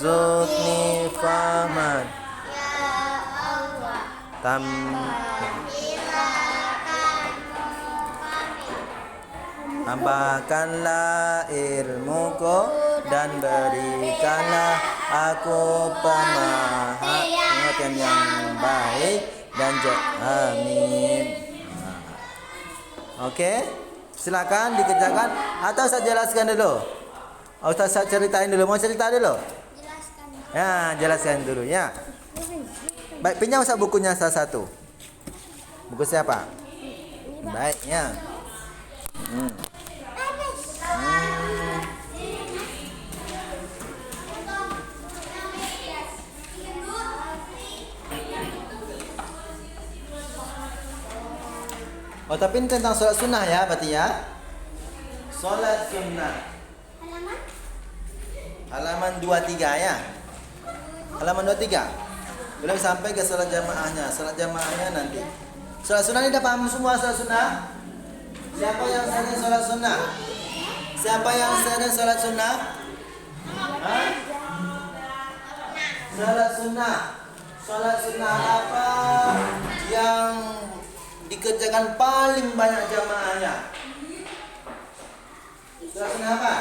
warzuqni fahman. Tam tambahkanlah ilmuku dan berikanlah aku pemahaman yang baik dan amin. Oke, silakan dikerjakan atau saya jelaskan dulu. Atau saya ceritain dulu. Mau cerita dulu? Jelaskan. Ya, jelaskan dulu ya. Baik, pinjam saya bukunya salah satu. Buku siapa? Baik ya. Oh, tapi ini tentang sholat sunnah ya, berarti ya. Sholat sunnah. Halaman 23 ya. Halaman 23. Belum sampai ke sholat jamaahnya. Sholat jamaahnya nanti. Sholat sunnah ini udah paham semua sholat sunnah? Siapa yang sering sholat sunnah? Siapa yang sering sholat sunnah? Hah? Sholat sunnah. Sholat sunnah apa yang dikerjakan paling banyak jamaahnya? Sholat sunnah apa?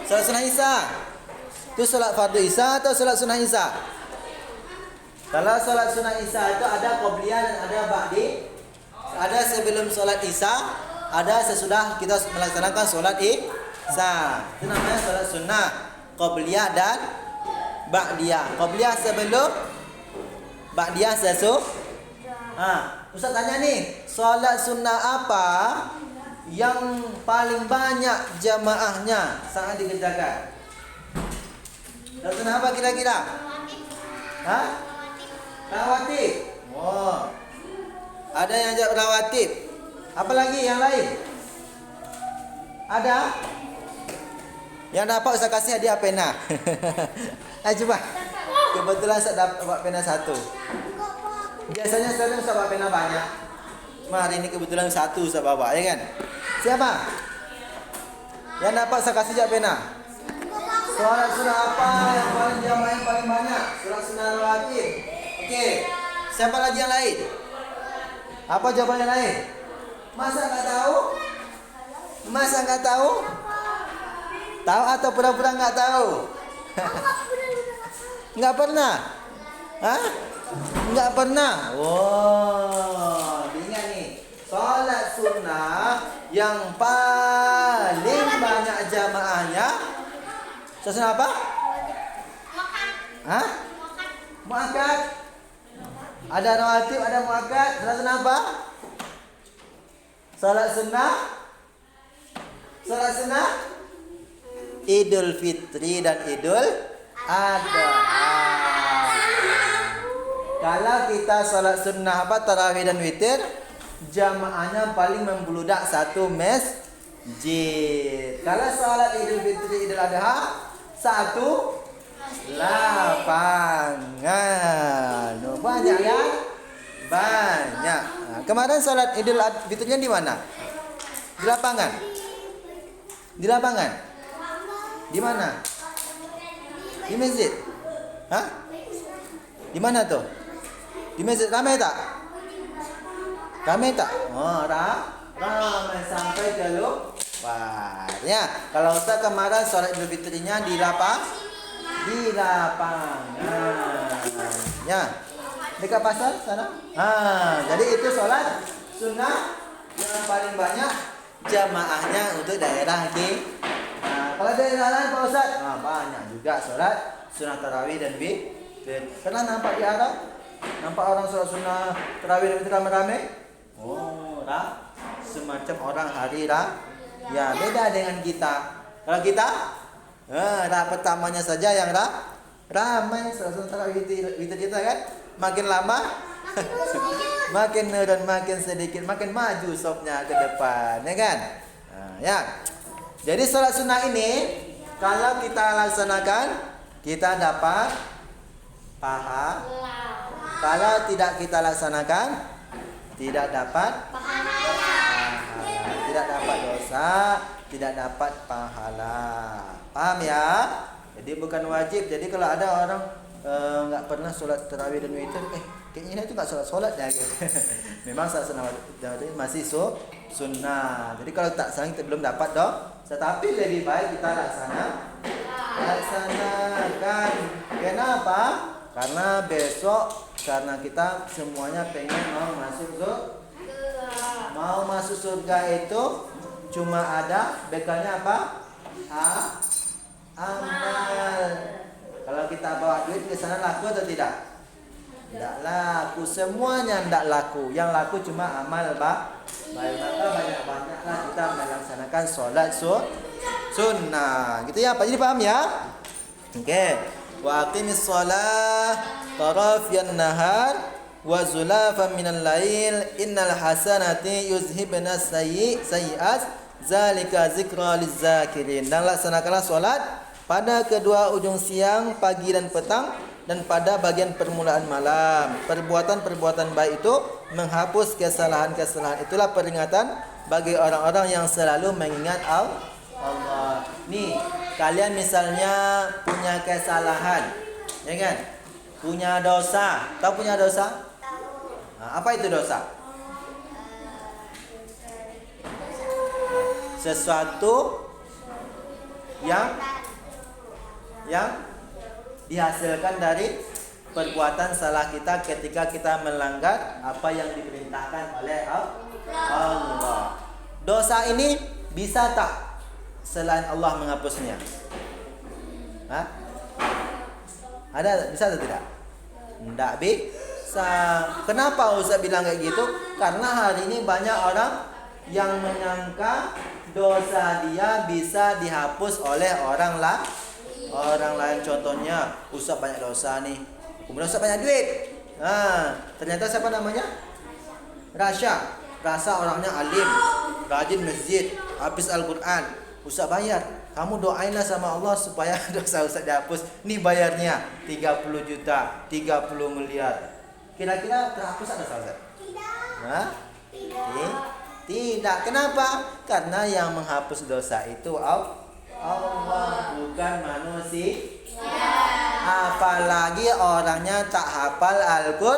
Sholat sunnah Isya. Itu sholat fardu Isya atau sholat sunnah Isya? Kalau sholat sunnah Isya itu ada qobliyah dan ada ba'di. Ada sebelum sholat Isya, ada sesudah kita melaksanakan sholat Isya. Itu namanya sholat sunnah, qobliyah dan ba'diyah. Qobliyah sebelum, ba'diyah sesudah. Ustaz tanya nih, sholat sunnah apa yang paling banyak jamaahnya saat dikerjakan? Sholat sunnah apa kira-kira? Hah? Rawatib. Oh. Ada yang jawab rawatib. Apa lagi yang lain? Ada? Yang dapat Ustaz kasih hadiah pena. Coba. Kebetulan saya dapat pena satu. Biasanya sering Ustaz bawa pena banyak. Cuma hari ini kebetulan satu Ustaz bawa, ya kan? Siapa? Yang dapat saya kasih jawab pena. Sholat sunnah apa yang paling jamaah yang paling banyak? Sholat sunnah rawatib. Oke. Siapa lagi yang lain? Apa jawaban yang lain? Masa nggak tahu? Masa nggak tahu? Tahu atau pura-pura nggak tahu? Nggak pernah? Hah? Nggak pernah? Wow, ingat nih. Sholat sunnah yang paling banyak jamaahnya. Sholat sunnah apa? Hah? Muakkad. Ada rawatib, ada muakkad. Sholat sunnah apa? Sholat sunnah. Sholat sunnah Idul Fitri dan Idul Adha. Kalau kita sholat sunnah apa tarawih dan witir, jamaahnya paling membludak satu masjid. Kalau sholat Idul Fitri Idul Adha, satu lapangan. Banyak ya? Banyak. Nah, kemarin sholat Idul Fitrinya di mana? Di lapangan. Di lapangan. Di mana? Di masjid. Hah? Di mana tuh? Di masjid ramai tak? Ramai tak? Oh, ramai sampai ke luar. Ya, kalau Ustaz kemarin sholat Idul Fitrinya di lapangan. Ya. Dekat pasar sana. Jadi itu sholat sunnah yang paling banyak jamaahnya untuk daerah kita. Kalau daerah lain Pak Ustaz, banyak juga sholat sunnah tarawih dan witir. Pernah nampak di Arab? Nampak orang sholat sunnah tarawih dan witir rame-rame? Oh, semacam orang hari ya, beda dengan kita. Kalau kita, pertamanya saja yang ramai sholat sunnah tarawih witir kita kan. Makin lama, makin nurun, makin sedikit, makin maju sopnya ke depan, ya kan? Ya. Jadi sholat sunnah ini kalau kita laksanakan, kita dapat pahala. Kalau tidak kita laksanakan, tidak dapat pahala. Tidak dapat dosa, tidak dapat pahala. Paham ya? Jadi bukan wajib. Jadi kalau ada orang nggak pernah sholat tarawih dan witir, kayaknya itu nggak sholat ya gitu. Memang salat sunnah masih sunnah. Jadi kalau tak sayang kita belum dapat tetapi lebih baik kita laksanakan. Kenapa? Karena besok, karena kita semuanya pengen mau masuk surga itu cuma ada bekalnya apa? Amal. Kalau kita bawa duit ke sana laku atau tidak? Tidak laku, semuanya tidak laku. Yang laku cuma amal baik. Maka banyak-banyaklah kita melaksanakan sholat sunnah. Gitu ya, Pak. Jadi paham ya? Oke. Wa aqimis shalah tarafyan nahar wa zulafan minal lail innal hasanati yuzhibna sayyi'at zalika zikra lizakirin. Dan laksanakanlah sholat pada kedua ujung siang, pagi dan petang, dan pada bagian permulaan malam. Perbuatan-perbuatan baik itu menghapus kesalahan-kesalahan. Itulah peringatan bagi orang-orang yang selalu mengingat Allah. Nih, kalian misalnya punya kesalahan, ya kan? Punya dosa. Tahu punya dosa? Nah, apa itu dosa? Sesuatu yang dihasilkan dari perbuatan salah kita ketika kita melanggar apa yang diperintahkan oleh Allah. Dosa ini bisa tak selain Allah menghapusnya? Hah? Ada, bisa atau tidak? Tidak bisa. Kenapa Ustaz bilang kayak gitu? Karena hari ini banyak orang yang menyangka dosa dia bisa dihapus oleh orang lain. Contohnya, Ustaz banyak dosa nih, kemudian Ustaz banyak duit. Ternyata siapa namanya? Rasa orangnya alim, rajin masjid, habis Al-Quran. Ustaz bayar, kamu doainlah sama Allah supaya dosa Ustaz dihapus. Nih bayarnya 30 juta, 30 miliar. Kira-kira terhapus ada dosa Ustaz? Tidak. Kenapa? Karena yang menghapus dosa itu Allah, bukan manusia. Apalagi orangnya tak hafal Al-Quran.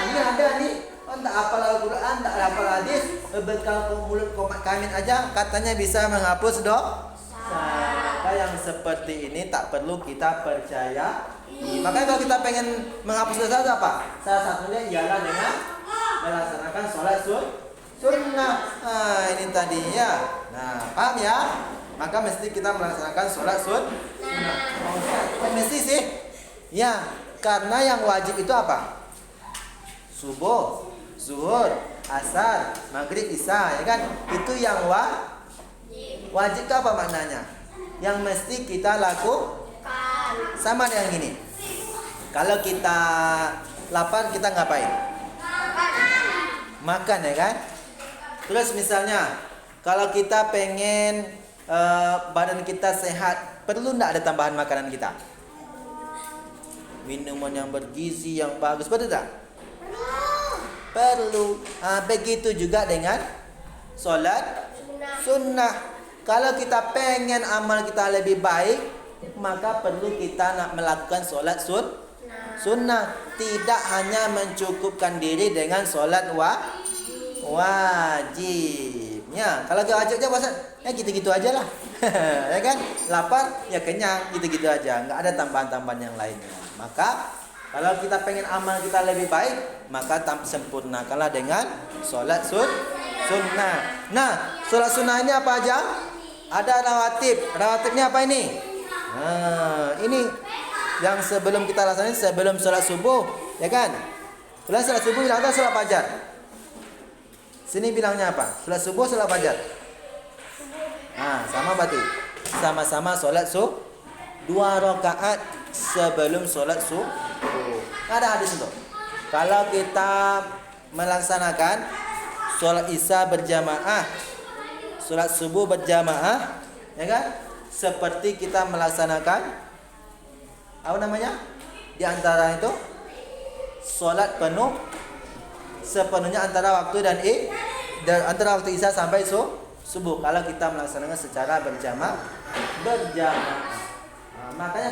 Ini ada nih, tak hafal Al-Quran, tak hafal hadis, bekal mulut komat kamin aja katanya bisa menghapus dosa. Maka yang seperti ini tak perlu kita percaya. Makanya kalau kita pengen menghapus dosa apa? Salah satunya ialah dengan melaksanakan sholat sunnah. Ini tadinya. Nah, paham ya? Maka mesti kita melaksanakan sholat sunnah. Mesti sih. Ya, karena yang wajib itu apa? Subuh, zuhur, asar, maghrib, isya, ya kan? Itu yang wajib itu apa maknanya? Yang mesti kita lakukan. Sama dengan gini. Kalau kita lapar, kita ngapain? Makan, ya kan? Terus misalnya, kalau kita pengen badan kita sehat, perlu enggak ada tambahan makanan kita? Minuman yang bergizi, yang bagus, betul tak? Perlu. Begitu juga dengan sholat sunnah. Kalau kita pengen amal kita lebih baik, maka perlu kita nak melakukan sholat sunnah. Tidak hanya mencukupkan diri dengan sholat wajibnya. Kalau gak wajibnya puasa, ya gitu-gitu aja lah. Ya kan? Lapar, ya kenyang, gitu-gitu aja. Nggak ada tambahan-tambahan yang lainnya. Maka kalau kita pengen amal kita lebih baik, maka sempurnakanlah dengan sholat sunnah. Nah, sholat sunnah ini apa aja? Ada rawatib. Rawatibnya apa ini? Ini yang sebelum kita laksanain sebelum sholat subuh, ya kan? Setelah sholat subuh bilang apa? Sholat fajar. Sini bilangnya apa? Sholat subuh, sholat fajar. Sama berarti. Sama-sama sholat 2 rakaat sebelum sholat subuh. Ada hadis itu. Kalau kita melaksanakan sholat isya berjamaah, sholat subuh berjamaah, ya kan? Seperti kita melaksanakan apa namanya? Di antara itu sholat penuh sepenuhnya antara waktu dan antara waktu isya sampai subuh. Kalau kita melaksanakan secara berjamaah.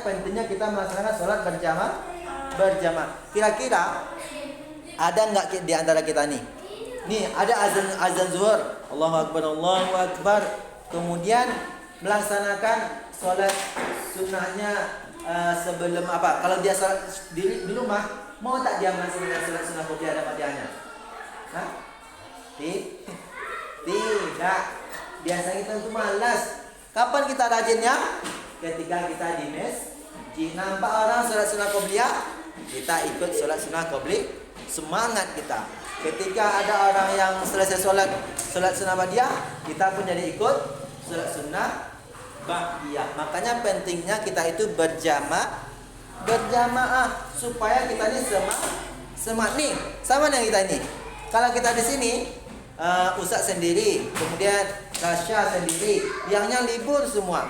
pentingnya kita melaksanakan sholat berjamaah. Kira-kira ada nggak di antara kita nih? Nih ada azan zuhur, Allahu Akbar. Kemudian melaksanakan sholat sunnahnya sebelum apa? Kalau dia sholat di rumah, mau tak dia melaksanakan sholat sunnah qobliyah dan ba'diyahnya? Hah? Tidak. Biasanya kita itu malas. Kapan kita rajinnya? Ketika kita di masjid, nampak orang sholat sunnah qobliyah, kita ikut sholat sunnah qobliyah, semangat kita. Ketika ada orang yang selesai sholat sunnah ba'diyah, kita pun jadi ikut sholat sunnah ba'diyah. Makanya pentingnya kita itu berjamaah supaya kita ini semangat nih. Sama dengan kita ini. Kalau kita di sini Ustaz sendiri, kemudian Tasya sendiri, yangnya libur semua.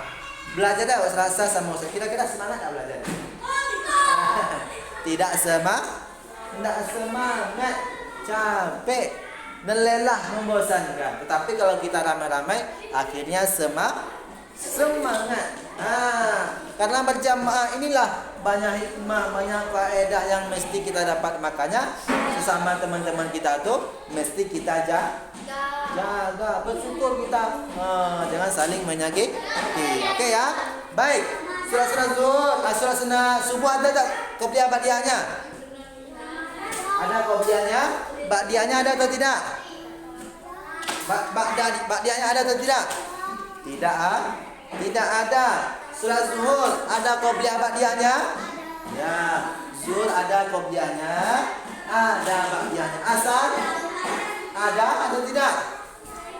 Belajar dah rasa sama Ustaz. Kira-kira semangat tak belajar? Tidak semangat, capek, lelah, membosankan. Tetapi kalau kita ramai-ramai, akhirnya semangat. Karena berjamaah inilah banyak hikmah, banyak faedah yang mesti kita dapat. Makanya sesama teman-teman kita tuh mesti kita jaga, bersyukur kita. Jangan saling menyakiti. Oke ya. Baik. Surah zuhur, surah sunnah subuh ada tak qobliyah ba'diyahnya? Ada qobliyahnya, ba'diyahnya ada atau tidak? Ba'diyahnya ada atau tidak? Tidak ada. Surah zuhur ada qobliyah ba'diyahnya? Ya, zuhur ada qobliyahnya, ada ba'diyahnya. Asar ada atau tidak?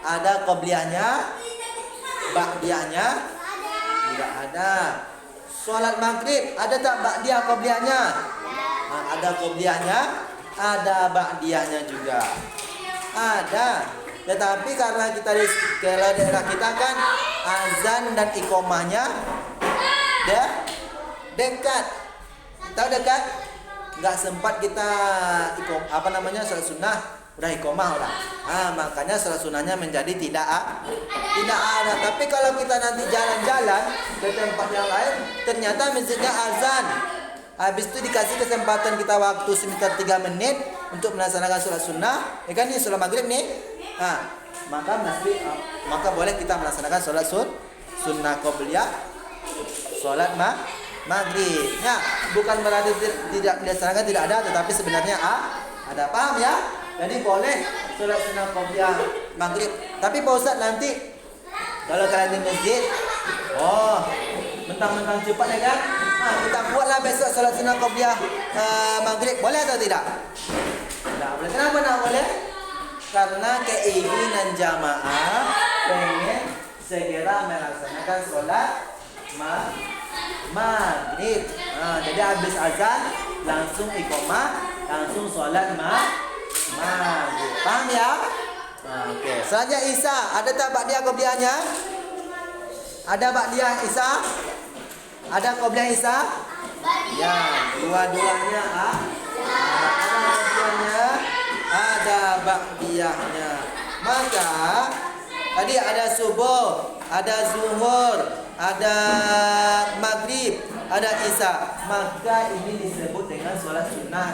Ada qobliyahnya, ba'diyahnya? Tidak ada. Salat maghrib ada tak ba'diyah qobliyahnya? Ada qobliyahnya, ada ba'diyahnya juga. Ada. Tetapi karena kita di daerah kita kan azan dan iqomahnya dekat. Tahu dekat? Enggak sempat kita sholat sunnah, udah iqomah udah. Makanya sholat sunnahnya menjadi tidak ada. Tapi kalau kita nanti jalan-jalan ke tempat yang lain, ternyata masjidnya azan. Habis itu dikasih kesempatan kita waktu sekitar 3 menit untuk melaksanakan sholat sunnah. Ya kan, ini sholat maghrib nih. Maka boleh kita melaksanakan sholat sunnah qobliyah, sholat maghrib. Ya, bukan berarti tidak dilaksanakan tidak ada, tetapi sebenarnya ada. Paham ya? Jadi boleh sholat sunnah qobliyah maghrib. Tapi Pak Ustaz nanti kalau kalian di masjid, mentang-mentang cepat ya kan? Kita buatlah besok sholat sunnah qobliyah maghrib. Boleh atau tidak? Tidak boleh. Kenapa tidak boleh? Karena keinginan jamaah pengen segera melaksanakan sholat maghrib. Jadi habis azan langsung iqomah, langsung sholat maghrib. Paham ya? Oke. Selanjutnya Isya, ada tak ba'diyah qobliyahnya? Ada ba'diyah Isya? Ada qobliyah Isya? Ya, dua-duanya ada qobliyahnya, ada ba'diyahnya. Maka tadi ada subuh, ada zuhur, ada maghrib, ada isya. Maka ini disebut dengan sholat sunnah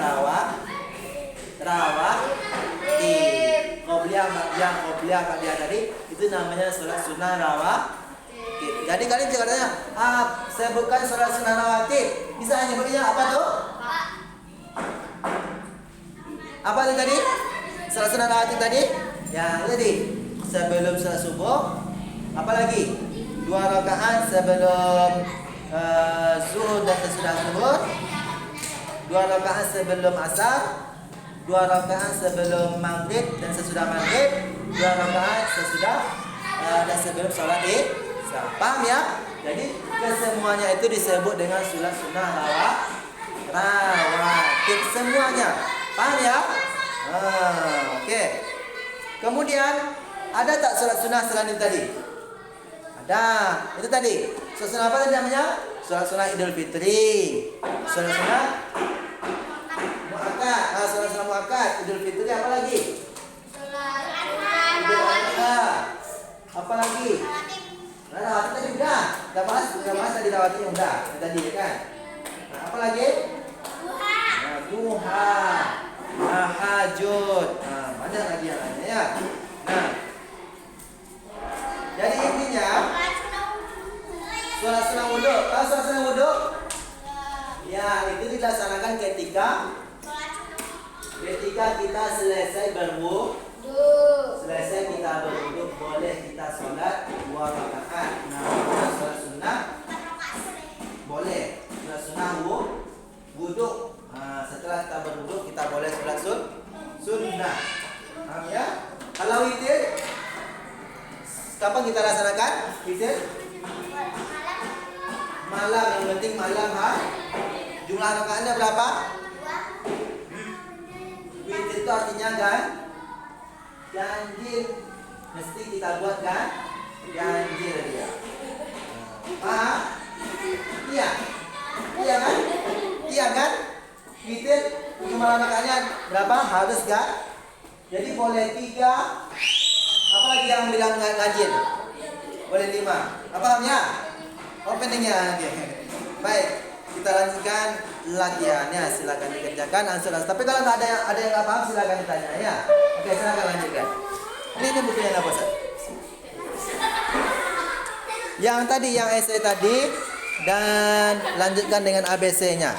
qobliyah ba'diyah tadi itu namanya sholat sunnah rawatib. Jadi kalian jangan tanya, saya bukan sholat sunnah rawatib. Bisa nyebutnya apa tuh? Apa itu tadi? Sholat sunnah rawatib tadi? Ya, tadi sebelum sholat subuh, apa lagi? 2 rakaat sebelum zuhur dan sesudah zuhur, 2 rakaat sebelum asar, 2 rakaat sebelum maghrib dan sesudah maghrib, 2 rakaat sesudah dan sebelum sholat isya. Paham ya? Jadi kesemuanya itu disebut dengan sholat sunnah rawatib semuanya. Paham ya? Oke. Kemudian ada tak sholat sunnah selain itu tadi? Ada. Itu tadi. Sholat sunnah apa tadi namanya? Sholat sunnah Idul Fitri. Sholat sunnah muakkad. Sholat sunnah muakkad. Idul Fitri apa lagi? Idul Adha. Apa lagi? Nah, tadi udah. Kita bahas tadi tawatinya udah. Tadi kan. Nah, apa lagi? Nah, duha. Tahajud. Nah, banyak lagi yang lainnya ya. Nah, jadi intinya sholat sunah wudhu. Tahu sholat sunah wudhu? Ya, itu dilaksanakan ketika kita selesai berwudhu. Selesai kita berwudhu, boleh kita sholat 2 rakaat. Nah, sholat sunnah boleh. Sholat sunnah wudhu. Nah, setelah kita berwudhu kita boleh sholat sunnah. Paham ya? Kalau witir, kapan kita laksanakan witir? Malam, yang penting malam ha. Jumlah rakaatnya berapa? Witir itu artinya kan? Ganjil. Mesti kita buat kan? Ganjil dia. Paham? Iya. Iya kan? Iya kan? Witir jumlah rakaatnya berapa? Harus kan? Jadi boleh 3. Apalagi yang bilang ganjil? Boleh 5. Apa pahamnya? Oh, pendeknya. Baik, kita lanjutkan latihannya. Silakan dikerjakan ansur-ansur. Tapi kalau nggak ada yang nggak paham, silakan ditanya ya. Oke, silakan lanjutkan. Ini bukunya apa, Ustaz? Yang tadi, yang essay tadi, dan lanjutkan dengan ABC-nya.